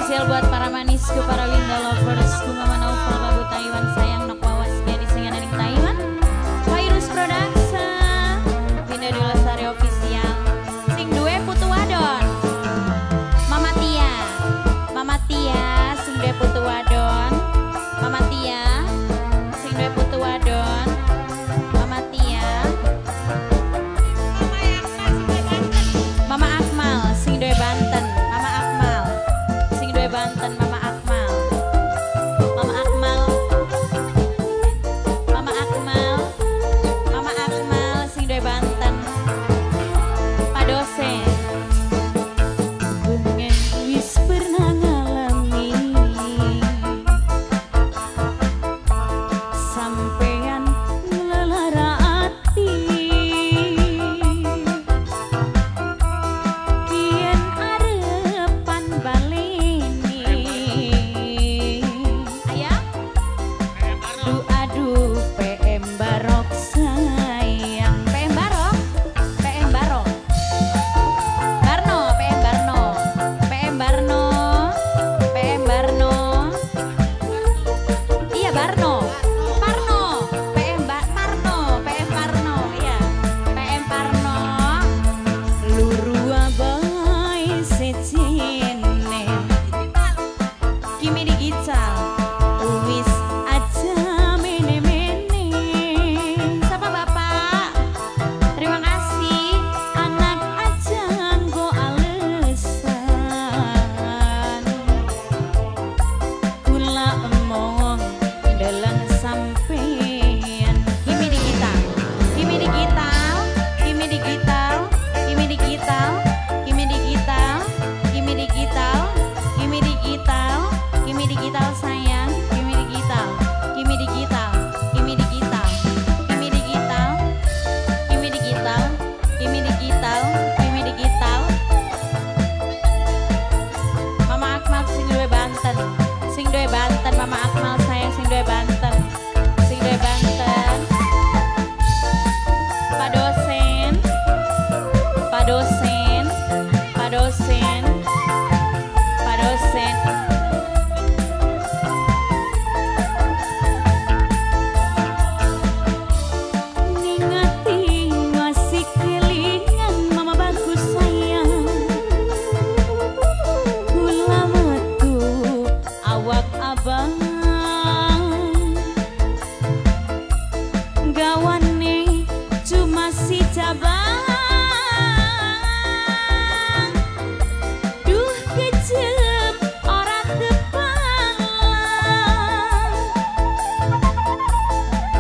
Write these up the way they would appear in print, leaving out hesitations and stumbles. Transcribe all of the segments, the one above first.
Spesial buat para manisku, para Winda lovers, bunga manaufal babu Taiwan sayang nok wawas jadi singan aning Taiwan. Virus Production, Winda Dwi Lestari official. Sing duwe putu wadon. Mama Tia, sing duwe putu wadon. Mama Tia, sing duwe putu wadon. Mama Tia. Mama Akmal, sing duwe Banten. Mama Akmal, sing duwe Banten. Mama Akmal, Mama Akmal, Mama Akmal, Mama Akmal, sing duwe Banten. Pak dosen, bengen wis pernah ngalami sampean ngelalara ati. Kien arepan baleni ayah aduh PM Barok sayang. PM Barok Barno, PM Barno, PM Barno, PM Barno, iya Barno, Parno, PM Parno, PM Parno, iya PM Parno. Luru abai secene kimi digital wis aja mene-mene. Sapa bapak? Terima kasih. Anak aja nggo alesan. Kula emong dalang sampean. Kimi digital, kimi digital, kimi digital, kimi digital, kimi digital, kimi digital, kimi digital, kimi digital sayang, kimi digital, kimi digital, kimi digital, kimi digital, kimi digital, kimi digital, kimi digital. Mama Akmal sing duwe Banten, sing duwe Banten. Mama Akmal sayang sing duwe Banten, sing duwe Banten. Pak dosen, Pak dosen, Pak dosen, Pak dosen. Ningati masih kelingan mama bagus sayang. Kula metu awak abang gawane cuma si cabang. Duh kejem ora tepalang.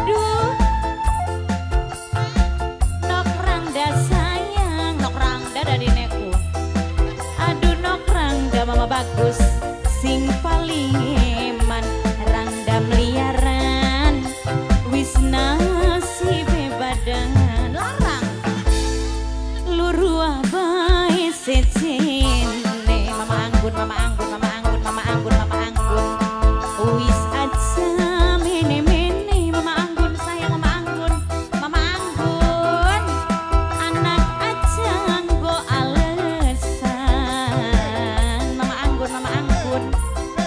Duh nok rangda sayang, nok rangda dari neku. Aduh nok rangda mama bagus sing paling eman. Rangda meliaran wis nasibe badan larang. Luru abai secene mama anggun, mama anggun, mama anggun, mama anggun, mama anggun. Wis aja mene-mene mama anggun sayang, mama anggun, mama anggun. Anak aja nggo alesan. Mama anggun, mama anggun.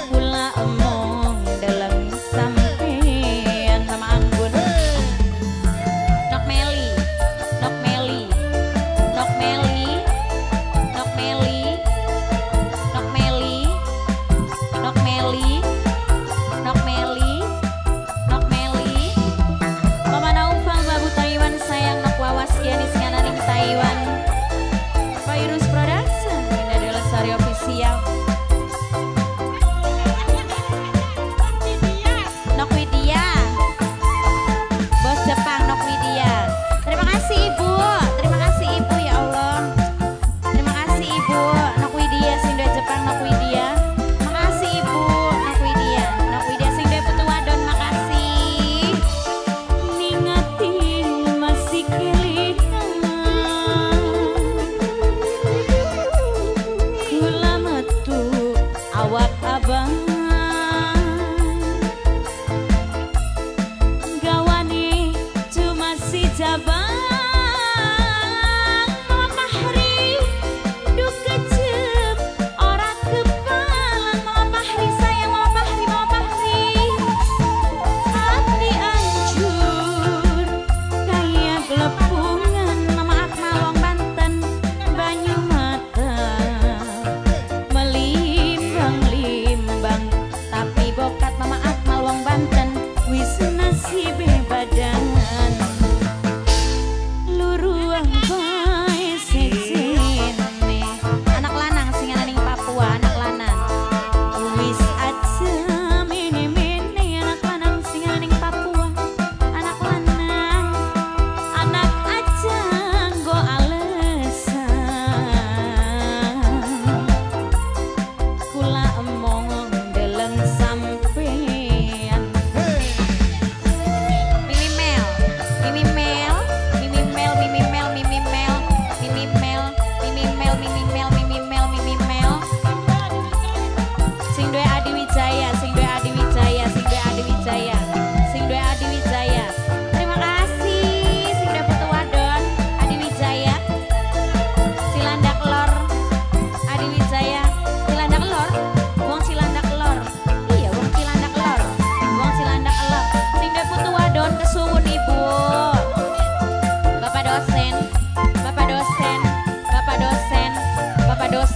Kula emong dalam sampean mama anggun. Nok Meli, Nok Meli, Nok Meli, Nok Meli,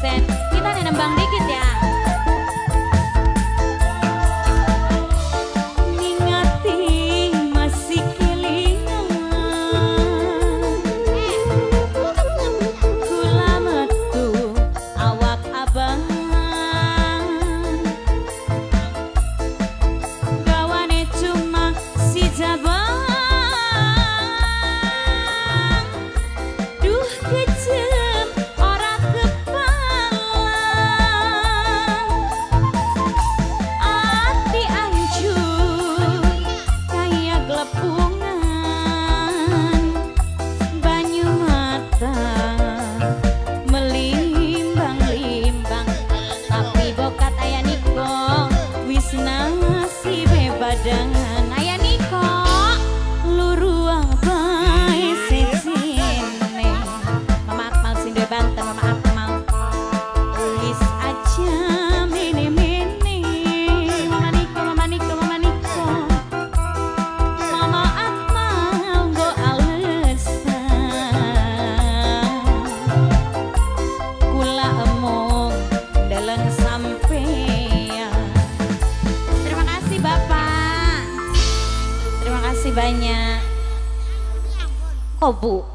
Sen. Kita nembang dikit ya. Dengan ayah Niko luruang bae sejene Mama Akmal Sindwe Banten, Mama Akmal tulis aja mene-mene Mama Niko, Mama Niko, Mama Niko Mama Akmal go alesan kula emong deleng sampean. Terima kasih Bapak. Terima kasih banyak. Oh Bu.